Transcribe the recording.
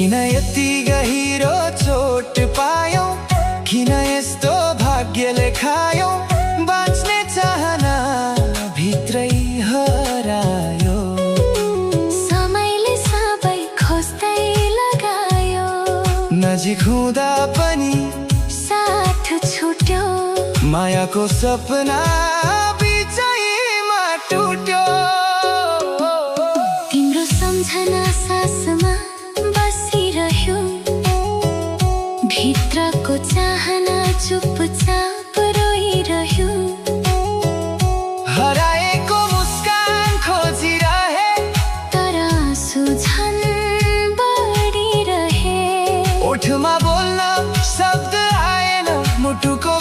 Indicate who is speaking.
Speaker 1: किन यति गहिरो चोट पायौं, किन यस्तो भाग्यले खायौं, बाँच्ने चाहना भित्रै हरायो।
Speaker 2: समयले सबै खोज्दै लगायो,
Speaker 1: नजिक हुँदा पनि
Speaker 2: साथ छुट्यो,
Speaker 1: मायाको सपना बिचैमा टुट्यो।
Speaker 2: तिम्रो सम्झना सासमा बसिरह्यो, भित्रको चाहना चुपचाप रोइरह्यो।
Speaker 1: हराएको मुस्कान खोजिरहे,
Speaker 2: तर आँसु झन् बढिरहे।
Speaker 1: ओठमा बोल्न शब्द आएन, मुटुको